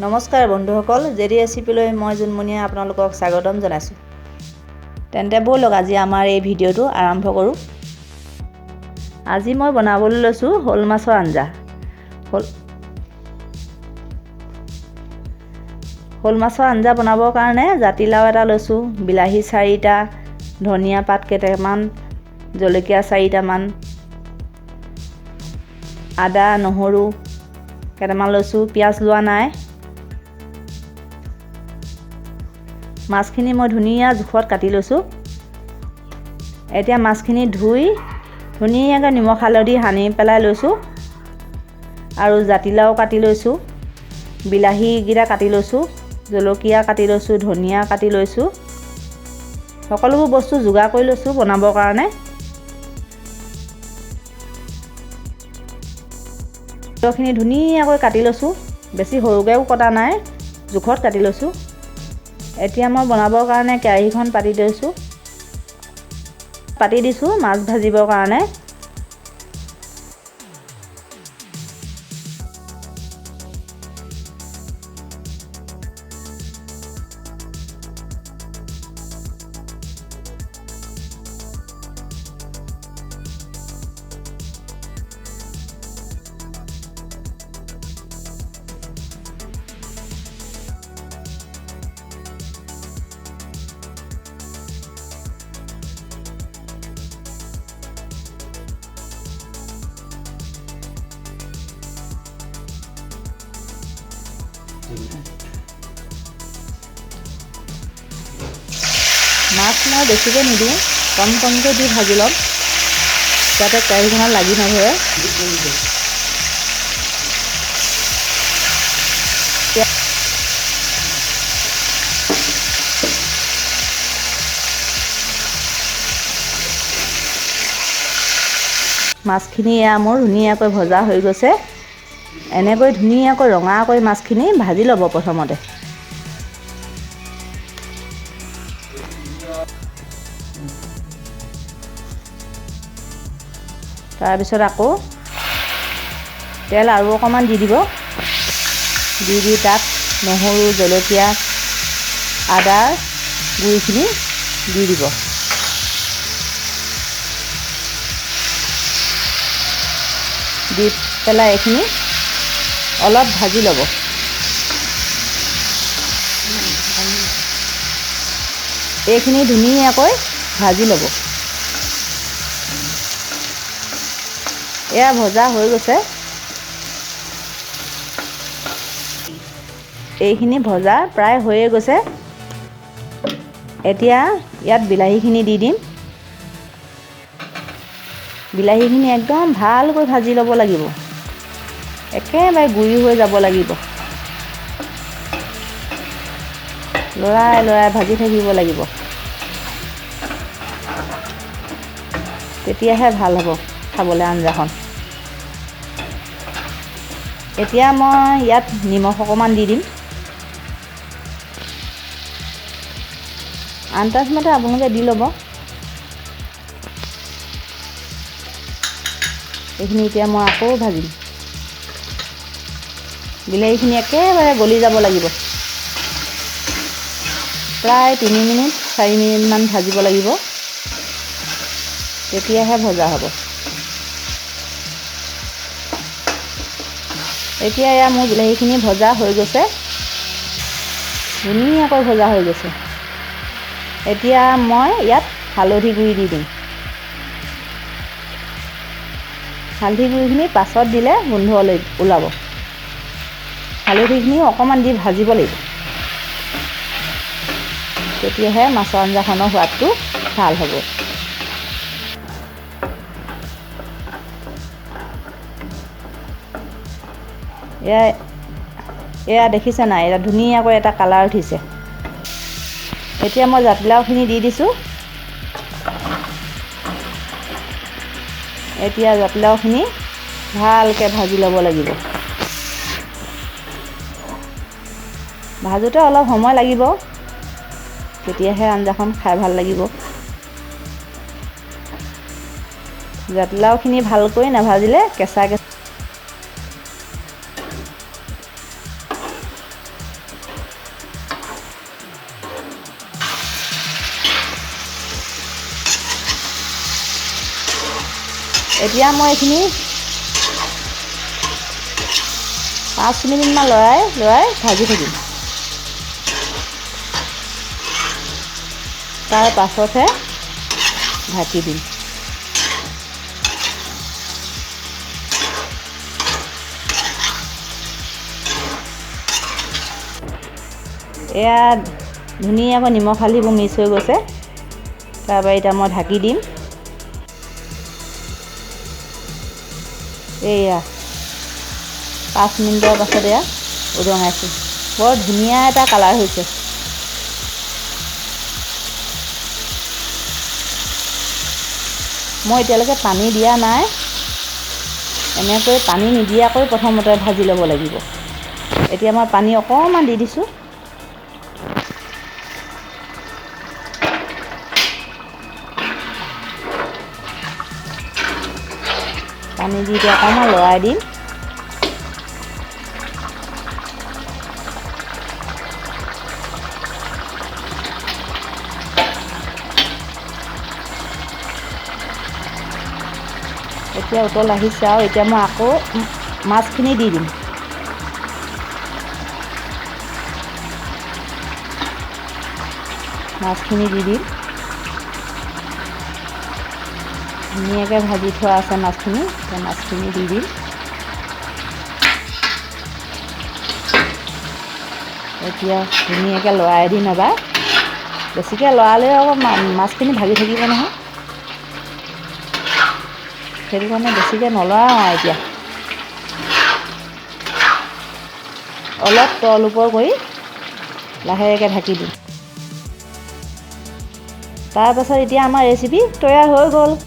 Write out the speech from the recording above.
নমস্কাৰ বন্ধুসকল, জেৰি ৰেচিপিলৈ মই জুনমণিয়ে আপোনালোকক স্বাগতম জনাইছোঁ। তেন্তে ব'লক আজি আমাৰ এই ভিডিঅ'টো আৰম্ভ কৰোঁ। আজি মই বনাবলৈ লৈছোঁ শ'ল মাছৰ আঞ্জা। শ'ল মাছৰ আঞ্জা বনাবৰ কাৰণে জাতিলাও এটা লৈছোঁ, বিলাহী 4টা, ধনিয়া পাত কেইটামান, জলকীয়া 4টামান, আদা নহৰু কেইটামান লৈছোঁ, পিঁয়াজ লোৱা নাই। মাছখিনি মই ধুনীয়া জোখত কাটি লৈছোঁ। এতিয়া মাছখিনি ধুই ধুনীয়াকৈ নিমখ হালধি সানি পেলাই লৈছোঁ আৰু জাতিলাও কাটি লৈছোঁ, বিলাহীকেইটা কাটি লৈছোঁ, জলকীয়া কাটি লৈছোঁ, ধনিয়া কাটি লৈছোঁ। সকলোবোৰ বস্তু যোগাৰ কৰি লৈছোঁ বনাবৰ কাৰণে। খিনি ধুনীয়াকৈ কাটি লৈছোঁ, বেছি সৰুকৈও কটা নাই, জোখত কাটি লৈছোঁ। এতিয়া মই বনাবৰ কাৰণে কেৰাহীখন পাতি দিছোঁ মাছ ভাজিবৰ কাৰণে। মাছ মই বেছিকৈ নিদিওঁ, কমকৈ দি ভাজি ল'ম যাতে কেৰাহীখনত লাগি নধৰে। মাছখিনি মোৰ ধুনীয়াকৈ ভজা হৈ গৈছে। এনেকৈ ধুনীয়াকৈ ৰঙাকৈ মাছখিনি ভাজি ল'ব প্ৰথমতে। তাৰপিছত আকৌ তেল আৰু অকণমান দি দিব, দি তাত নহৰু, জলকীয়া, আদাৰ গুড়িখিনি দি দিব। দি পেলাই এইখিনি অলপ ভাজি ল'ব। এইখিনি ধুনীয়াকৈ ভাজি ল'ব। এয়া ভজা হৈ গৈছে। এইখিনি ভজা প্ৰায় হৈয়ে গৈছে। এতিয়া ইয়াত বিলাহীখিনি দি দিম। বিলাহীখিনি একদম ভালকৈ ভাজি ল'ব লাগিব, একেবাৰে গুৰি হৈ যাব লাগিব। লৰাই ভাজি থাকিব লাগিব, তেতিয়াহে ভাল হ'ব খাবলৈ আঞ্জাখন। এতিয়া মই ইয়াত নিমখ অকণমান দি দিম। আন্দাজমতে আপোনালোকে দি ল'ব। এইখিনি এতিয়া মই আকৌ ভাজিম। বিলাহীখিনি একেবাৰে গলি যাব লাগিব। প্ৰায় 3 মিনিট 4 মিনিটমান ভাজিব লাগিব, তেতিয়াহে ভজা হ'ব। এতিয়া এয়া মোৰ বিলাহীখিনি ভজা হৈ গৈছে, ধুনীয়াকৈ ভজা হৈ গৈছে। এতিয়া মই ইয়াত হালধি গুড়ি দি দিম। হালধি গুড়িখিনি পাছত দিলে গোন্ধ ওলাব। হালধিখিনি অকণমান দি ভাজিব লাগিব, তেতিয়াহে মাছৰ আঞ্জাখনৰ সোৱাদটো ভাল হ'ব। এয়া দেখিছে নাই, এটা ধুনীয়াকৈ এটা কালাৰ উঠিছে। এতিয়া মই জাতিলাওখিনি দি দিছোঁ। এতিয়া জাতিলাওখিনি ভালকৈ ভাজি ল'ব লাগিব। ভাজোঁতে অলপ সময় লাগিব, তেতিয়াহে আঞ্জাখন খাই ভাল লাগিব। জাতিলাওখিনি ভালকৈ নাভাজিলে কেঁচা এতিয়া মই এইখিনি 5 মিনিটমান লৰাই ভাজি থাকিম। তাৰ পাছতহে ঢাকি দিম। এয়া ধুনীয়াকৈ নিমখ হালধিবোৰ মিক্স হৈ গৈছে। তাৰপৰা এতিয়া মই ঢাকি দিম। এয়া 5 মিনিটৰ পাছত এয়া উদঙাইছোঁ। বৰ ধুনীয়া এটা কালাৰ হৈছে। মই এতিয়ালৈকে পানী দিয়া নাই। এনেকৈ পানী নিদিয়াকৈ প্ৰথমতে ভাজি ল'ব লাগিব। এতিয়া মই পানী অকণমান দি দিছোঁ। পানী দি এতিয়া অকণমান লৰাই দিম। এতিয়া উতল আহিছে আৰু এতিয়া মই আকৌ মাছখিনি দি দিম। মাছখিনি দি দিম। ধুনীয়াকৈ ভাজি থোৱা আছে মাছখিনি। এতিয়া মাছখিনি দি দিম। এতিয়া ধুনীয়াকৈ লৰাই দিম এবাৰ। বেছিকৈ লৰালে আকৌ মাছখিনি ভাগি থাকিব নহয়। সেইটো কাৰণে বেছিকৈ নলৰাওঁ আৰু এতিয়া। অলপ তল ওপৰ কৰি লাহেকৈ ঢাকি দিম। তাৰপাছত এতিয়া আমাৰ ৰেচিপি তৈয়াৰ হৈ গ'ল।